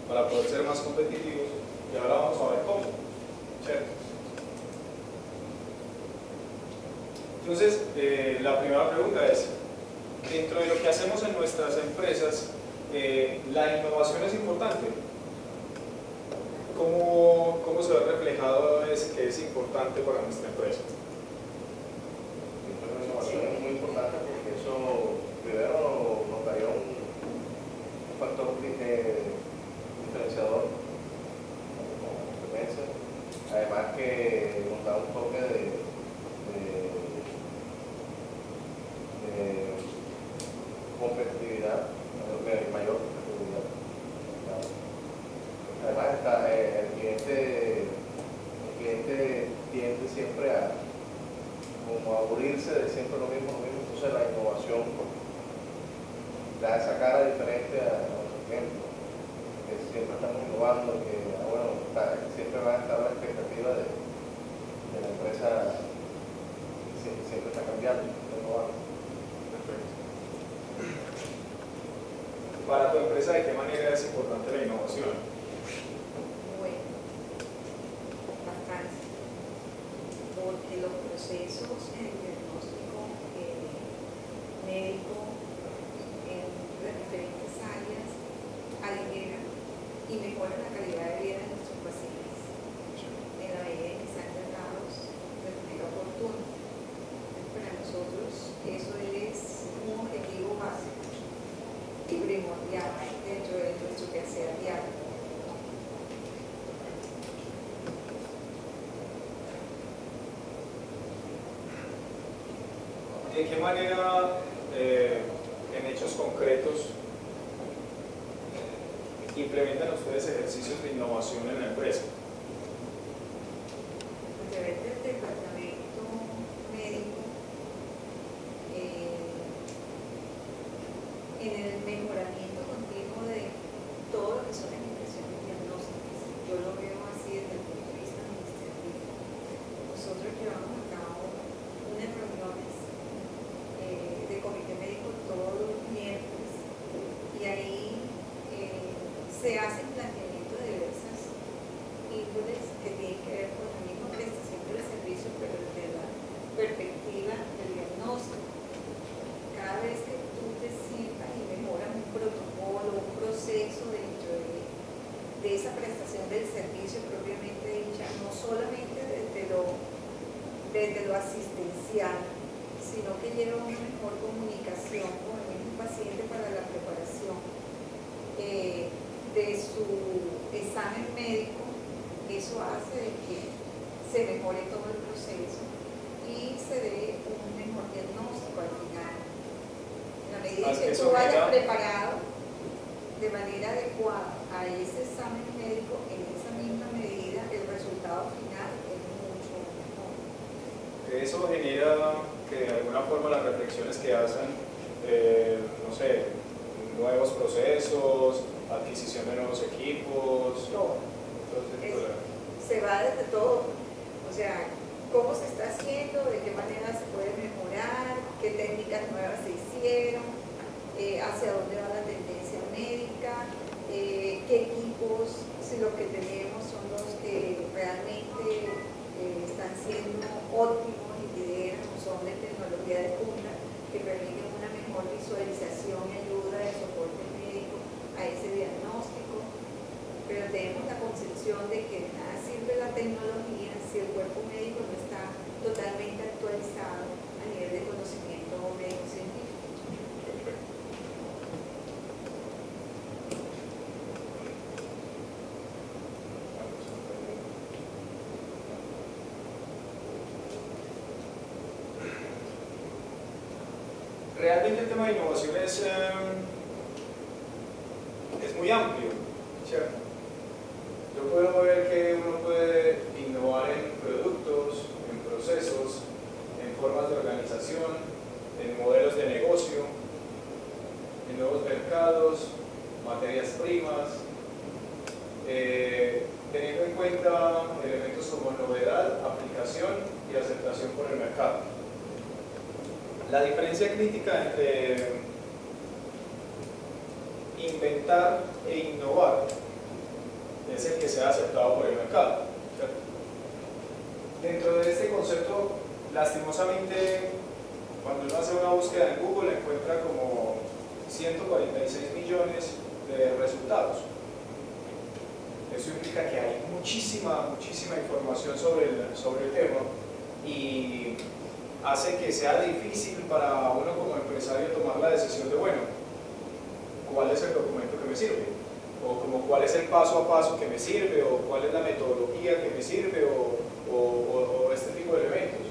Para poder ser más competitivos, y ahora vamos a ver cómo, ¿cierto? Entonces, la primera pregunta es, dentro de lo que hacemos en nuestras empresas, ¿la innovación es importante? ¿Cómo se ve reflejado que es importante para nuestra empresa? La innovación es muy importante porque eso primero nos daría un factor diferenciador como competencia, además que nos da un toque de competitividad, mayor competitividad. Además el cliente tiende siempre a aburrirse de siempre lo mismo, entonces la innovación da esa cara diferente a los clientes, que siempre estamos innovando, que siempre va a estar la expectativa de la empresa, siempre está cambiando, innovando. Perfecto. Para tu empresa, ¿de qué manera es importante la innovación? Bueno, bastante, porque los procesos en el diagnóstico médico en las diferentes áreas aligeran y mejoran la calidad de vida de nuestros pacientes en la medida en que sean tratados de manera oportuna. Para nosotros eso es un objetivo básico y primordial dentro de nuestro quehacer diario. ¿De qué manera, en hechos concretos, implementan ustedes ejercicios de innovación en la empresa? A través del departamento médico, en el mejoramiento continuo de todo lo que son las impresiones diagnósticas. Yo lo veo así desde el punto de vista administrativo. Nosotros llevamos a cabo unas reuniones de comité médico todos los miércoles y ahí se hacen planteamientos de diversas índoles que tienen que ver con la misma prestación del servicio, pero desde la perspectiva del diagnóstico. Cada vez que tú te sientas y mejoras un protocolo, un proceso dentro de esa prestación del servicio propiamente dicha, no solamente desde lo asistencial, sino que lleva una mejor comunicación con el mismo paciente para la preparación de su examen médico. Eso hace de que se mejore todo el proceso y se dé un mejor diagnóstico al final. En la medida que tú vayas preparado de manera adecuada a ese examen médico, en esa misma medida el resultado final es mucho mejor. Eso genera que de alguna forma las reflexiones que hacen, no sé, nuevos procesos, adquisición de nuevos equipos, todo. Se va desde todo, o sea, cómo se está haciendo, de qué manera se puede mejorar, qué técnicas nuevas se hicieron, hacia dónde va la tendencia médica, qué equipos, si los que tenemos son los que realmente están siendo óptimos y lideran, son de tecnología de punta, que permiten una mejor visualización y ayuda de soporte médico a ese diagnóstico. Pero tenemos la concepción de que de nada sirve la tecnología si el cuerpo médico no está totalmente actualizado a nivel de conocimiento médico-científico. Perfecto. Realmente el tema de innovación es muy amplio. ¿cierto? Yo puedo ver que uno puede innovar en productos, en procesos, en formas de organización, en modelos de negocio, en nuevos mercados, materias primas, teniendo en cuenta elementos como novedad, aplicación y aceptación por el mercado. La diferencia crítica entre inventar e innovar es el que sea aceptado por el mercado, ¿cierto? Dentro de este concepto, lastimosamente, cuando uno hace una búsqueda en Google encuentra como 146 millones de resultados. Eso implica que hay muchísima información sobre el tema y hace que sea difícil para uno como empresario tomar la decisión de, bueno, ¿cuál es el documento que me sirve? O como cuál es el paso a paso que me sirve, o cuál es la metodología que me sirve, o este tipo de elementos.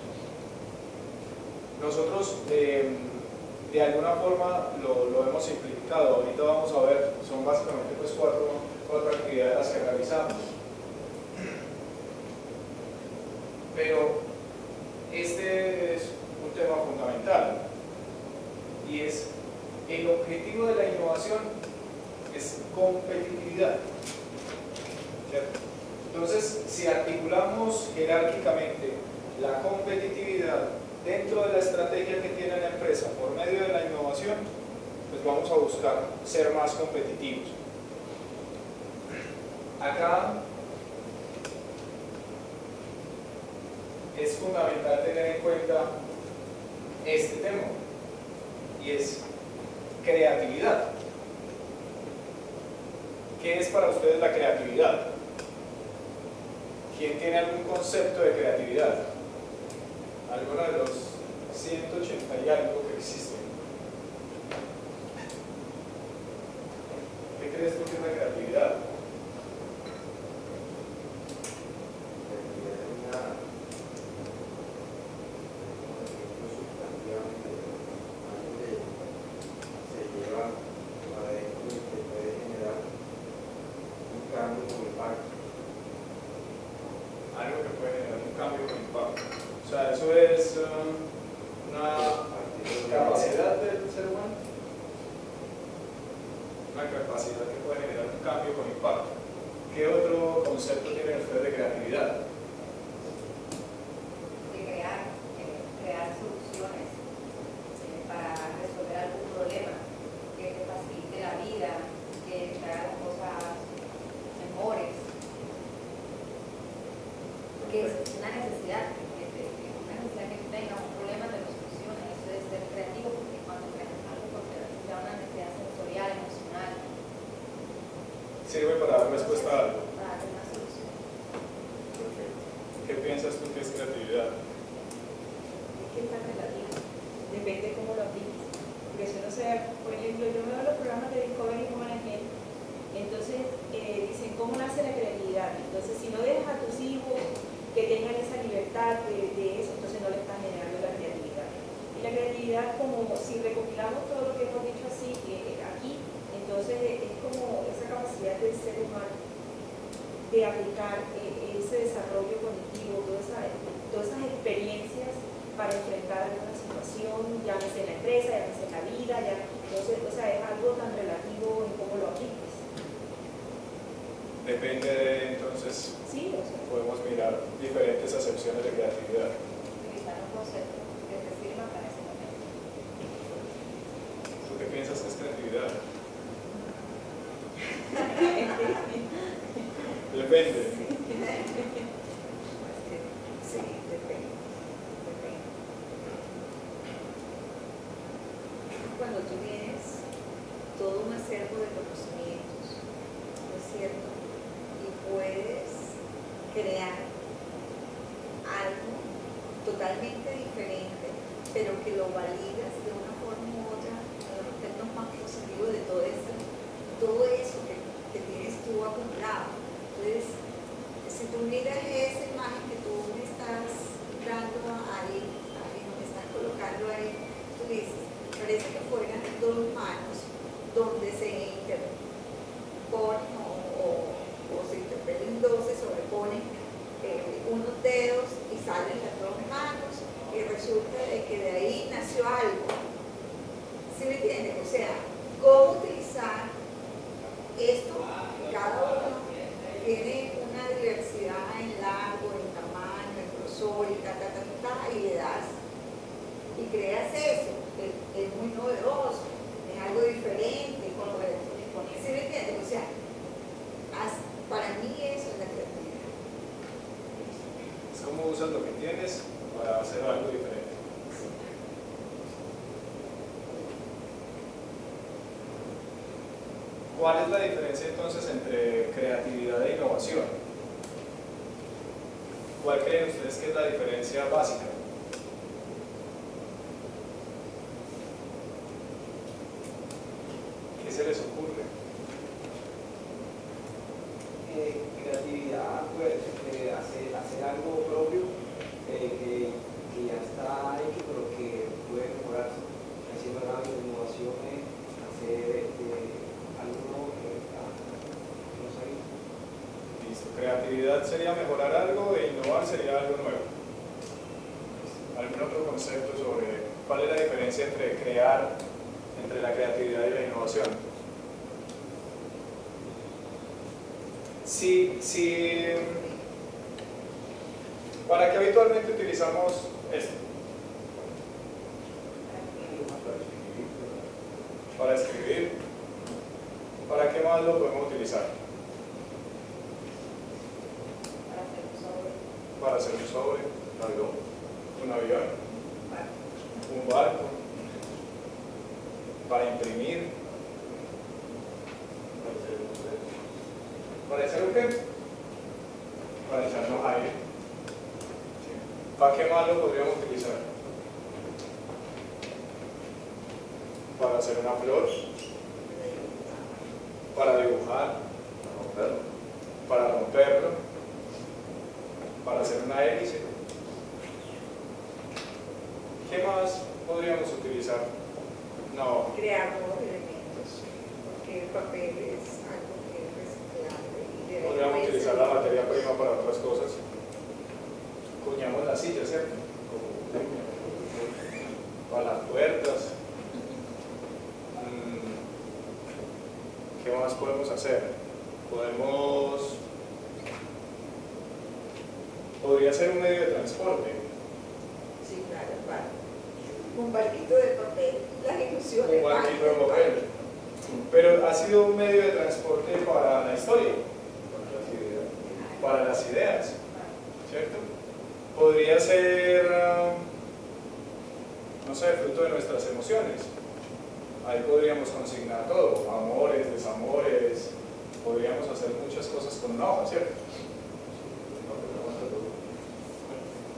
Nosotros de alguna forma lo hemos simplificado. Ahorita vamos a ver, son básicamente pues cuatro actividades las que realizamos. Pero este es un tema fundamental y es el objetivo de la innovación es competitividad, ¿cierto? Entonces, si articulamos jerárquicamente la competitividad dentro de la estrategia que tiene la empresa por medio de la innovación, pues vamos a buscar ser más competitivos. Acá es fundamental tener en cuenta este tema y es creatividad. ¿Qué es para ustedes la creatividad? ¿Quién tiene algún concepto de creatividad? ¿Alguno de los 180 y algo que existen? ¿Qué crees tú que es la creatividad? Algo que puede generar un cambio con impacto. O sea, eso es una capacidad del ser humano, una capacidad que puede generar un cambio con impacto. ¿Qué otro concepto tienen ustedes de creatividad? De crear soluciones para resolver algún problema que te facilite la vida, que te haga las cosas mejores, que es una necesidad que tú tengas un problema de soluciones. Eso es ser creativo, porque cuando creas algo porque te da una necesidad sensorial, emocional, Sirve para dar respuesta a algo. para dar una solución. Perfecto. ¿Qué piensas tú que es creatividad? Es que está relativo, depende cómo lo apliques. Porque si uno sea, por ejemplo, yo veo los programas de Discovery Management, entonces dicen cómo nace la creatividad. Entonces, si no dejas a tus hijos que tengan esa libertad de eso, entonces no le estás generando la creatividad. Y la creatividad, como si recopilamos todo lo que hemos dicho así aquí, entonces es como esa capacidad del ser humano de aplicar ese desarrollo cognitivo, todas esas experiencias para enfrentar alguna situación, llámese en la empresa, llámese en la vida, entonces, o sea, es algo tan relativo en cómo lo apliques. Depende de, entonces, Sí, o sea, podemos mirar diferentes acepciones de creatividad. Utilizar un concepto que te sirva para ese momento. ¿Tú qué piensas que es creatividad? Depende. Sí, depende. Cuando tú tienes todo un acervo de conocimientos, ¿no es cierto? Y puedes crear algo totalmente diferente, pero que lo validas de una forma u otra, en los términos más positivos de todo eso que tienes tú acumulado. Entonces, si tú miras esa imagen que tú me estás dando ahí, me estás colocando ahí, tú dices, parece que fueran dos manos donde se interponen o ¿Cuál es la diferencia entonces entre creatividad e innovación? ¿Cuál creen ustedes que es la diferencia básica? ¿Qué se les ocurre? Creatividad, pues, hacer algo propio que ya está hecho, pero que puede mejorarse. Haciendo algo de innovaciones, hacer algo nuevo que no se ha visto. Listo. Creatividad sería mejorar algo e innovar sería algo nuevo. ¿Algún otro concepto sobre cuál es la diferencia entre la creatividad y la innovación? ¿Para qué habitualmente utilizamos esto? Para escribir. ¿Para qué más lo podemos utilizar? Para hacer un sobre, un avión, un barco, para imprimir. ¿Para hacer un qué? Para echarnos aire. ¿Para qué más lo podríamos utilizar? Para hacer una flor, para dibujar, para romperlo, para hacer una hélice. ¿Qué más podríamos utilizar? No. Crear nuevos elementos, porque el papel es algo que es reciclable y debe Podríamos utilizar la materia prima para otras cosas. Cuñamos la silla, ¿cierto? Para las puertas. ¿Qué más podemos hacer? Podría ser un medio de transporte. Sí, claro, vale. Un barquito de papel, las ilusiones. Un barquito de papel. Pero ha sido un medio de transporte para la historia, para las ideas, ¿cierto? Podría ser, no sé, fruto de nuestras emociones. Ahí podríamos consignar todo, amores, desamores, podríamos hacer muchas cosas con una hoja, ¿cierto?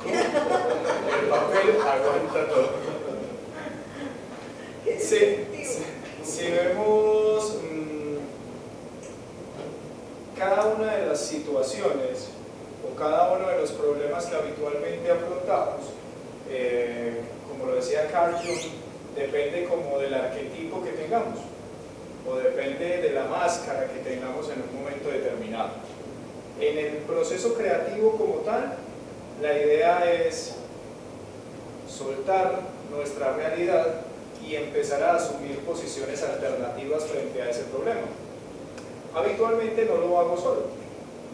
El papel aguanta todo. Si vemos cada una de las situaciones o cada uno de los problemas que habitualmente afrontamos, como lo decía Carl Jung, depende como del arquetipo que tengamos o depende de la máscara que tengamos en un momento determinado. En el proceso creativo como tal, la idea es soltar nuestra realidad y empezar a asumir posiciones alternativas frente a ese problema. Habitualmente no lo hago solo,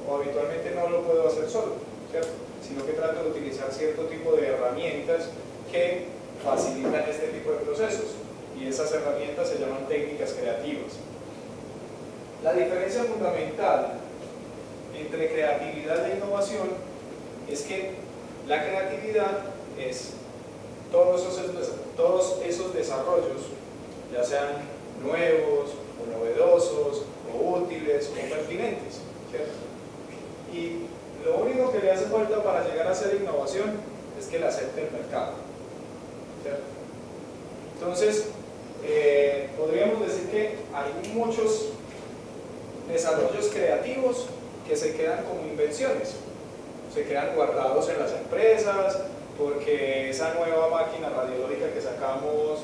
o habitualmente no lo puedo hacer solo, ¿cierto? Sino que trato de utilizar cierto tipo de herramientas que facilitan este tipo de procesos, y esas herramientas se llaman técnicas creativas. La diferencia fundamental entre creatividad e innovación es que la creatividad es todos esos desarrollos, ya sean nuevos, o novedosos, o útiles, o pertinentes, ¿cierto? Y lo único que le hace falta para llegar a ser innovación es que la acepte el mercado, ¿cierto? Entonces, podríamos decir que hay muchos desarrollos creativos que se quedan como invenciones, se quedan guardados en las empresas, porque esa nueva máquina radiológica que sacamos,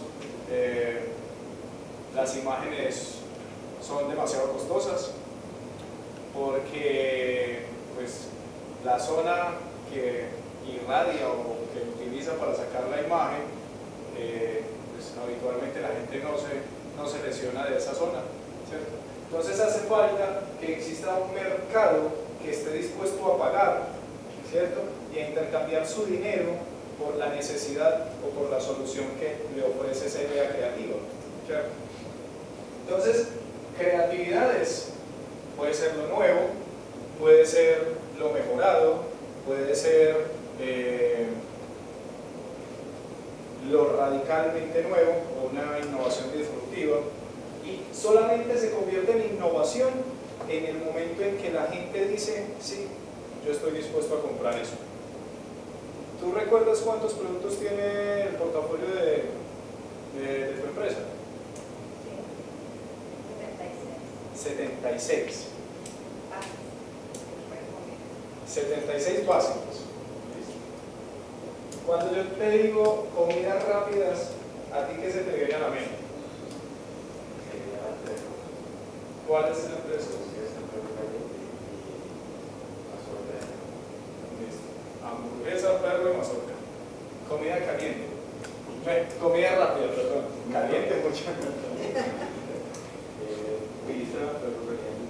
las imágenes son demasiado costosas, porque pues, la zona que irradia o que utiliza para sacar la imagen, pues, habitualmente la gente no se lesiona de esa zona, ¿cierto? Entonces hace falta que exista un mercado que esté dispuesto a pagar, ¿cierto? Y a intercambiar su dinero por la necesidad o por la solución que le ofrece esa idea creativa, ¿cierto? Entonces, creatividades puede ser lo nuevo, puede ser lo mejorado, puede ser lo radicalmente nuevo o una innovación disruptiva, Y solamente se convierte en innovación en el momento en que la gente dice, sí, yo estoy dispuesto a comprar eso. ¿Tú recuerdas cuántos productos tiene el portafolio de tu empresa? 76. 76 básicos. Cuando yo te digo comidas rápidas, ¿a ti qué se te viene a la mente? ¿Cuál es el precio? Hamburguesa, perro y mazorca. Comida caliente. Comida rápida, perdón. Caliente mucho. Pizza, perro caliente.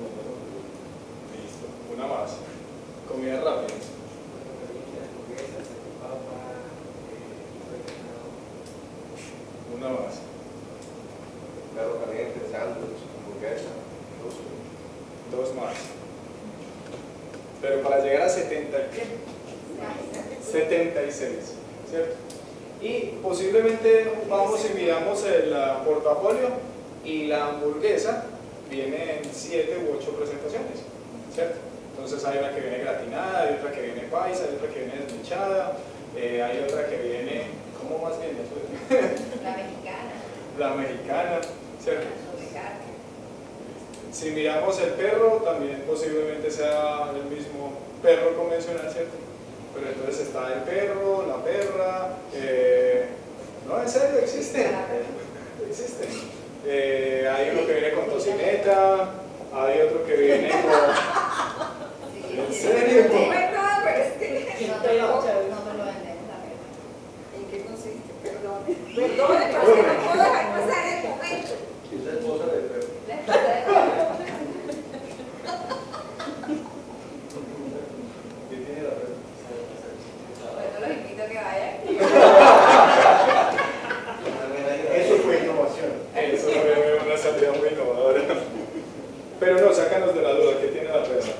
Listo. Una más. Comida rápida. Una más. Perro caliente, sándwich, hamburguesa, Dos más. Pero para llegar a 70, ¿qué? 76, ¿cierto? Y posiblemente vamos y miramos el portafolio y la hamburguesa viene en 7 u 8 presentaciones, ¿cierto? Entonces hay una que viene gratinada, hay otra que viene paisa, hay otra que viene desmechada, hay otra que viene, ¿cómo más viene? La mexicana. La mexicana, ¿cierto? La de carne. Si miramos el perro, también posiblemente sea el mismo perro convencional, ¿cierto? Pero entonces está el perro, la perra, no, en serio, existe. Existe. Hay uno que viene con tocineta, hay otro que viene con... ¿En serio? No, pero es que No no te me lo- lo vendemos, la verdad. ¿En qué consiste? Perdón. Perdón, pero es que no puedo dejar pasar el momento. Es la esposa del perro. La esposa de perro. ¿Qué tiene la perro? Bueno, los invito a que vayan. Eso fue innovación. Eso fue una salida muy innovadora. Pero no, sácanos de la duda, ¿qué tiene la perra?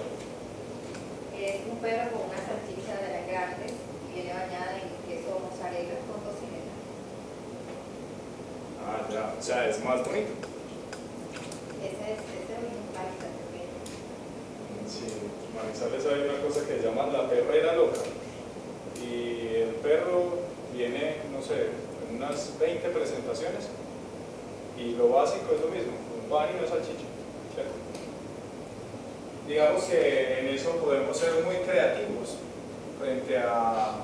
Es un perro con una salchicha de las grandes y viene bañada en queso mozzarella con tocineta. Ah, ya, o sea, es más bonito. Ese es un paisa pequeño. Sí, Manizales hay una cosa que llaman la perrera loca. Y el perro viene, no sé, en unas 20 presentaciones. Y lo básico es lo mismo, un pan y una salchicha, ¿cierto? Digamos que en eso podemos ser muy creativos frente a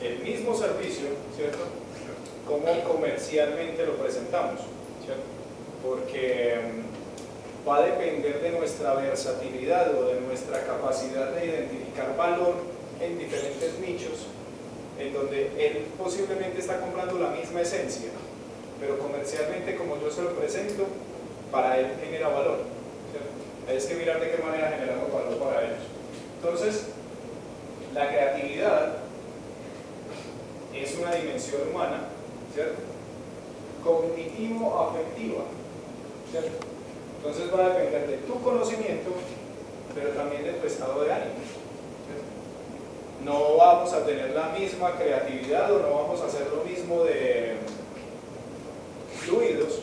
el mismo servicio, ¿cierto? Cómo comercialmente lo presentamos, ¿cierto? Porque va a depender de nuestra versatilidad o de nuestra capacidad de identificar valor en diferentes nichos, en donde él posiblemente está comprando la misma esencia, pero comercialmente como yo se lo presento, para él genera valor, ¿cierto? Hay que mirar de qué manera generamos valor para ellos. Entonces, la creatividad es una dimensión humana, ¿cierto? Cognitivo-afectiva, ¿cierto? Entonces va a depender de tu conocimiento, pero también de tu estado de ánimo, ¿cierto? No vamos a tener la misma creatividad o no vamos a hacer lo mismo de fluidos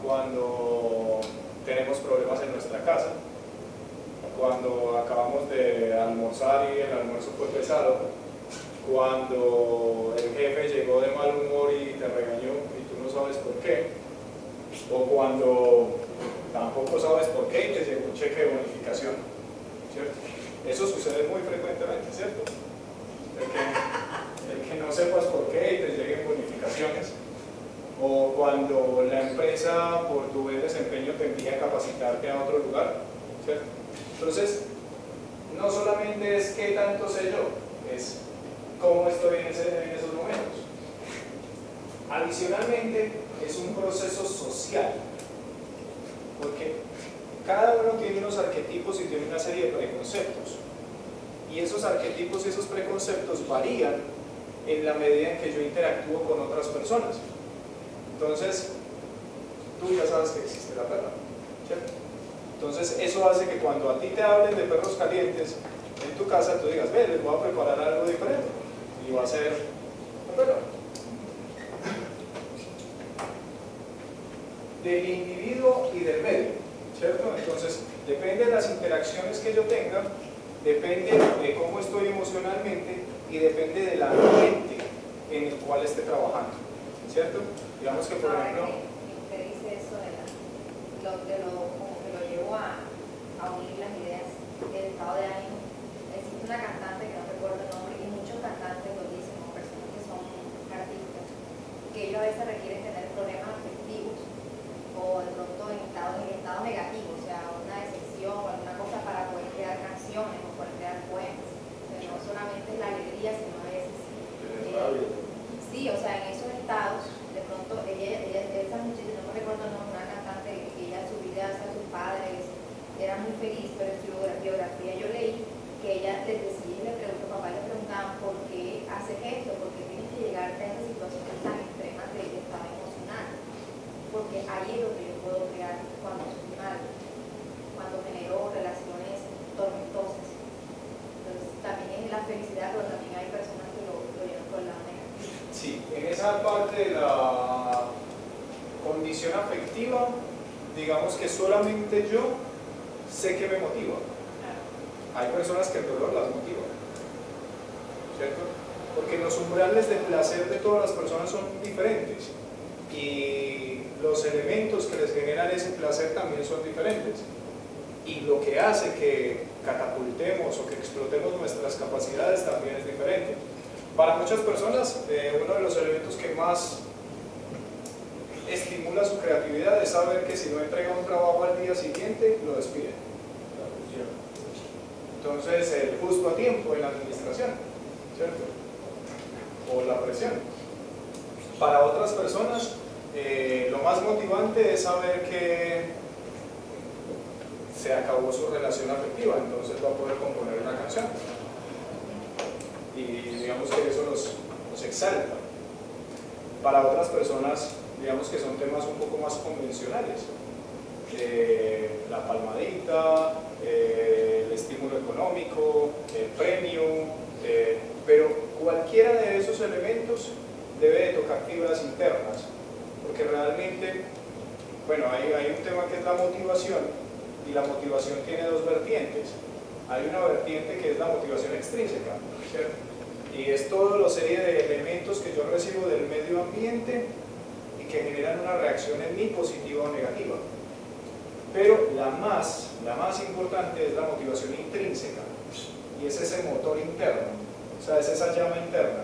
cuando tenemos problemas en nuestra casa, cuando acabamos de almorzar y el almuerzo fue pesado, cuando el jefe llegó de mal humor y te regañó y tú no sabes por qué, o cuando tampoco sabes por qué y te llegó un cheque de bonificación, ¿cierto? Eso sucede muy frecuentemente, ¿cierto? El que no sepas por qué y te lleguen bonificaciones, o cuando la empresa por tu buen desempeño te envía a capacitarte a otro lugar, ¿cierto? Entonces, no solamente es qué tanto sé yo, es cómo estoy en esos momentos. Adicionalmente, es un proceso social, porque cada uno tiene unos arquetipos y tiene una serie de preconceptos, y esos arquetipos y esos preconceptos varían en la medida en que yo interactúo con otras personas. Entonces, tú ya sabes que existe la perra, ¿cierto? Entonces, eso hace que cuando a ti te hablen de perros calientes en tu casa, tú digas, ve, les voy a preparar algo diferente, y va a ser la perra. del individuo y del medio, ¿cierto? Entonces, depende de las interacciones que yo tenga, depende de cómo estoy emocionalmente y depende del ambiente en el cual esté trabajando, ¿cierto? Digamos que, por ejemplo... ¿Qué dice eso de como que lo llevó a unir las ideas del estado de ánimo? Existe una cantante que no recuerdo el nombre, y muchos cantantes lo dicen, o personas que son artistas, que ellos a veces requieren tener problemas afectivos o de pronto en estado negativo, o sea, una decepción o alguna cosa para poder crear canciones o poder crear poemas. O sea, no solamente es la alegría, sino a veces sí, o sea, en esos estados, de pronto esa muchacha, no me recuerdo el nombre, una cantante que ella en su vida hacia sus padres era muy feliz, pero en su biografía yo leí que ella les decía y le preguntó, papá le preguntaban ¿por qué haces esto? ¿Por qué tienes que llegar a esas situaciones tan extremas de estado emocional? Porque ahí es donde yo puedo crear cuando soy mal, cuando genero relaciones tormentosas. Entonces también es la felicidad, pero también hay personas que lo llevan por el lado negativo. Sí, en esa parte de la condición afectiva, digamos que solamente yo sé que me motiva. Hay personas que el dolor las motiva, ¿cierto? Porque los umbrales de placer de todas las personas son diferentes y los elementos que les generan ese placer también son diferentes, y lo que hace que catapultemos o que explotemos nuestras capacidades también es diferente. Para muchas personas, uno de los elementos que más estimula su creatividad es saber que si no entrega un trabajo al día siguiente, lo despiden. Entonces, el justo a tiempo en la administración, ¿cierto? O la presión. Para otras personas, lo más motivante es saber que se acabó su relación afectiva, entonces va a poder componer una canción. Y digamos que eso los exalta. Para otras personas, digamos que son temas un poco más convencionales. La palmadita, el estímulo económico, el premio, pero cualquiera de esos elementos debe de tocar fibras internas, porque realmente, bueno, hay un tema que es la motivación, y la motivación tiene dos vertientes. Hay una vertiente que es la motivación extrínseca, ¿cierto? Y es toda la serie de elementos que yo recibo del medio ambiente y que generan una reacción en mí positiva o negativa. Pero la más importante es la motivación intrínseca, y es ese motor interno, o sea, es esa llama interna.